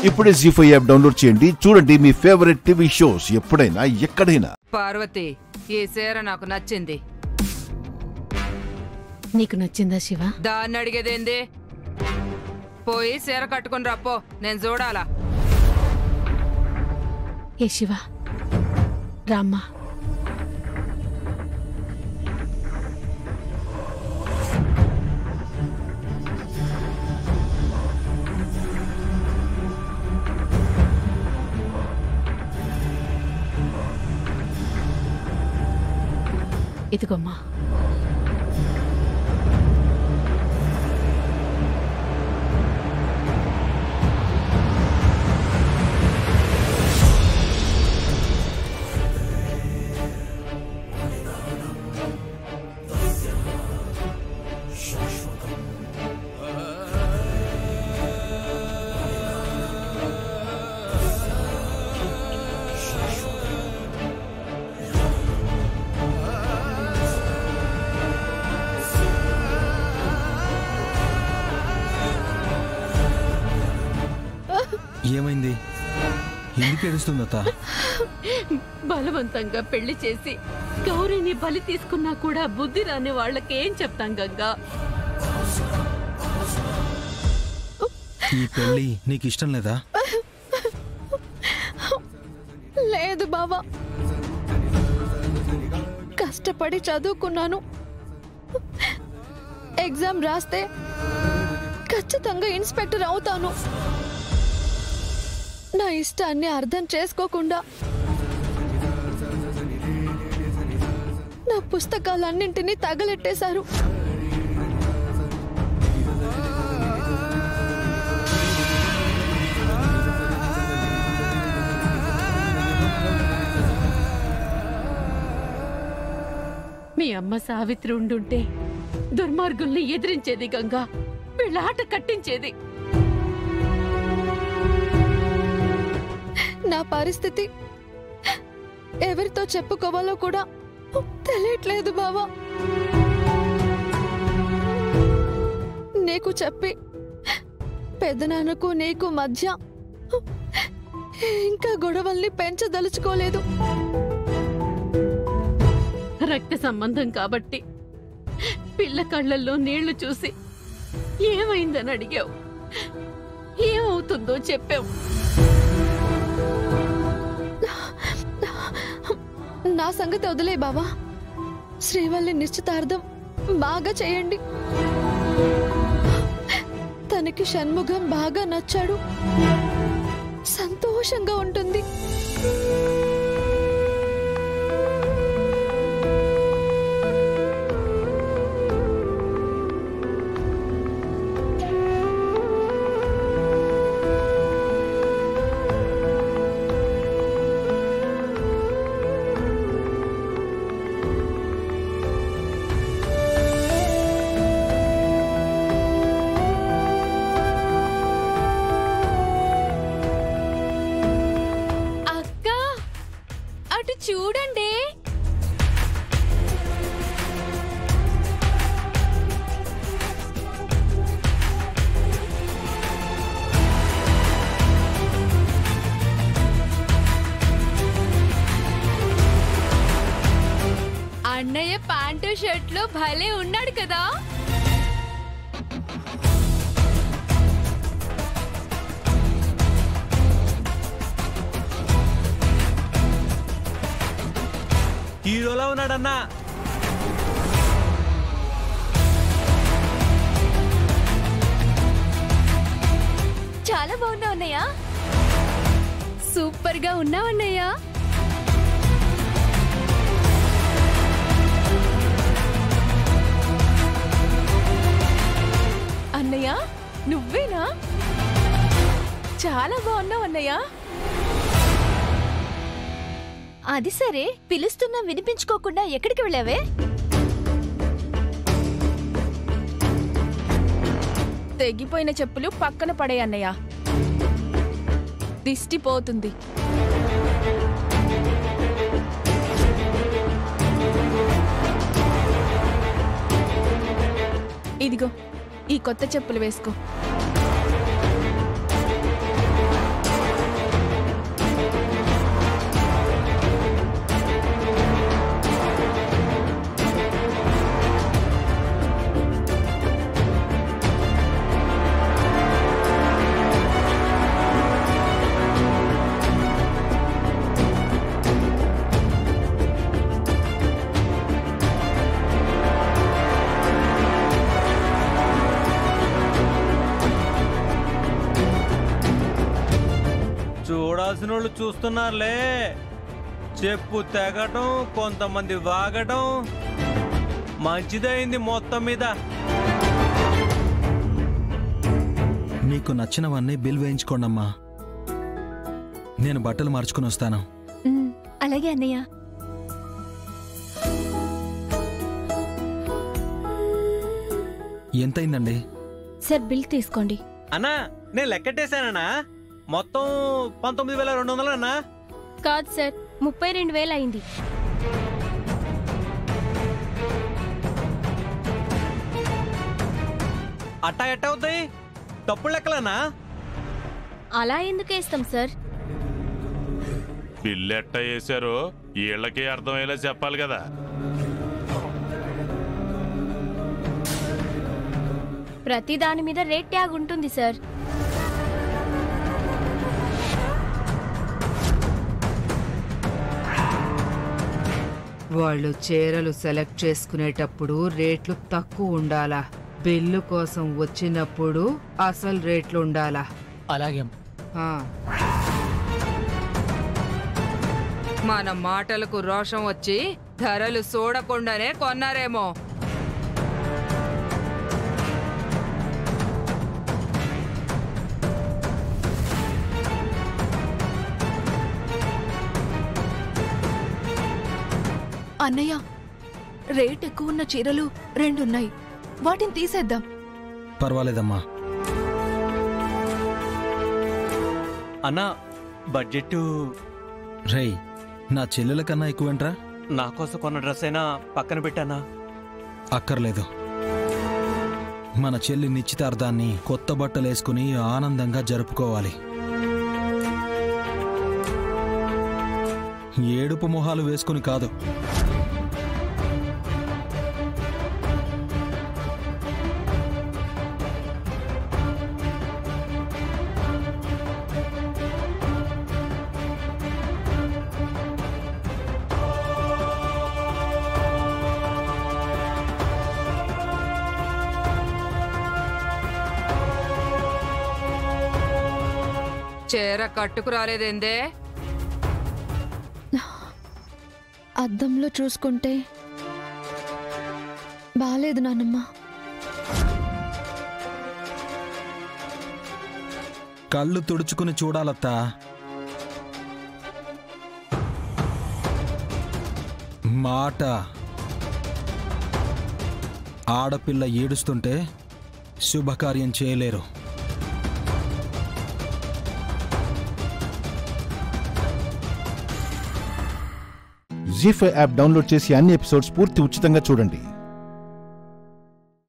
ఇప్పుడే జీ5 app download చేయండి. చూడండి మీ ఫేవరెట్ టీవీ షోస్ ఎప్పుడైనా ఎక్కడైనా. పార్వతి, ఈ చీర నాకు నచ్చింది. నీకు నచ్చిందా శివ? దాన్ని అడిగేదేంది? పోయి చీర కట్టుకుని రాపో, నేను చూడాలా. ఏ శివ, రామ్మా. ఇదిగోమ్మా. ఏమైంది? ఎందుకు ఏడుస్తుందత? బలవంతంగా పెళ్లి చేసి గౌరీని బలి తీసుకున్నా కూడా బుద్ధి రాని వాళ్ళకి ఏం చెప్తాం గంగా? ఈ పెళ్లి నీకు ఇష్టం లేదా? లేదు బావా, కష్టపడి చదువుకున్నాను. ఎగ్జామ్ రాస్తే ఖచ్చితంగా ఇన్స్పెక్టర్ అవుతాను. నా ఇష్టాన్ని అర్థం చేసుకోకుండా నా పుస్తకాలన్నింటినీ తగలెట్టేశారు. మీ అమ్మ సావిత్రి ఉండుంటే దుర్మార్గుల్ని ఎదిరించేది గంగా, వీళ్ళ ఆట కట్టించేది. నా పరిస్థితి ఎవరితో చెప్పుకోవాలో కూడా తెలియట్లేదు బావా. నీకు చెప్పి పెద్దనాన్నకు నీకు మధ్య ఇంకా గొడవల్ని పెంచదలుచుకోలేదు. రక్త సంబంధం కాబట్టి పిల్ల కళ్ళల్లో నీళ్లు చూసి ఏమైందని అడిగావు, ఏమవుతుందో చెప్పావు. నా సంగతి వదిలే బావా, శ్రీవల్లి నిశ్చితార్థం బాగా చేయండి. తనకి షణ్ముఖం బాగా నచ్చాడు, సంతోషంగా ఉంటుంది. చూడండి, అన్నయ్య ప్యాంటు షర్ట్లో భలే ఉన్నాడు కదా. హీరోలా ఉన్నాడన్నా. చాలా బాగున్నావు అన్నయ్య, సూపర్ గా ఉన్నావు అన్నయ్య. అన్నయ్య నువ్వేనా? చాలా బాగున్నావు అన్నయ్య. అది సరే, పిలుస్తున్నా వినిపించుకోకుండా ఎక్కడికి వెళ్ళావే? తెగిపోయిన చెప్పులు పక్కన పడే అన్నయ్య, దిష్టి పోతుంది. ఇదిగో ఈ కొత్త చెప్పులు వేసుకో. చూడాల్సిన వాళ్ళు చూస్తున్నారులే. చెప్పు తెగటం, కొంతమంది వాగటం మంచిదైంది మొత్తం మీద. మీకు నచ్చినవన్నీ బిల్ వేయించుకోండమ్మా. నేను బట్టలు మార్చుకుని వస్తాను. అలాగే అన్నయ్య. ఎంతైందండి? సార్ బిల్ తీసుకోండి. అన్నా నేను లెక్కట్టేశానన్నా, మొత్తం 19,200 అన్నా. కాదు సార్, 32,000 అయింది. అట్టా ఎట్ట అవుతాయి? తప్పుడు లెక్కలన్నా. అలా ఎందుకు వేస్తాం సార్? బిల్లు ఎట్టా వేశారో వీళ్ళకి అర్థమయ్యేలా చెప్పాలి కదా. ప్రతి దాని మీద రేట్ ట్యాగ్ ఉంటుంది సార్. వాళ్ళు చీరలు సెలెక్ట్ చేసుకునేటప్పుడు రేట్లు తక్కువ ఉండాలా, బిల్లు కోసం వచ్చినప్పుడు అసలు రేట్లు ఉండాలా. అలాగే. మన మాటలకు రోషం వచ్చి ధరలు చూడకుండానే కొన్నారేమో. అన్నయ్య, రేట్ ఎక్కువ ఉన్న చీరలు 2 ఉన్నాయి, వాటిని తీసేద్దాం. పర్వాలేదమ్మా. అన్నా బడ్జెట్ రేయ్, నా చెల్లెల కన్నా ఎక్కువేంట్రా? నా కోసం కొన్న డ్రెస్ అయినా పక్కన పెట్టానా? అక్కర్లేదు. మన చెల్లి నిశ్చితార్థాన్ని కొత్త బట్టలేసుకుని ఆనందంగా జరుపుకోవాలి. ఏడుపు మొహాలు వేసుకుని కాదు. చీర కట్టుకు రాలేదేందే? అద్దంలో చూసుకుంటే బాలేదు నాన్నమ్మ. కళ్ళు తుడుచుకుని చూడాలత్తా. మాట. ఆడపిల్ల ఏడుస్తుంటే శుభకార్యం చేయలేరు. జీ5 యాప్ డౌన్లోడ్ చేసి అన్ని ఎపిసోడ్స్ పూర్తి ఉచితంగా చూడండి.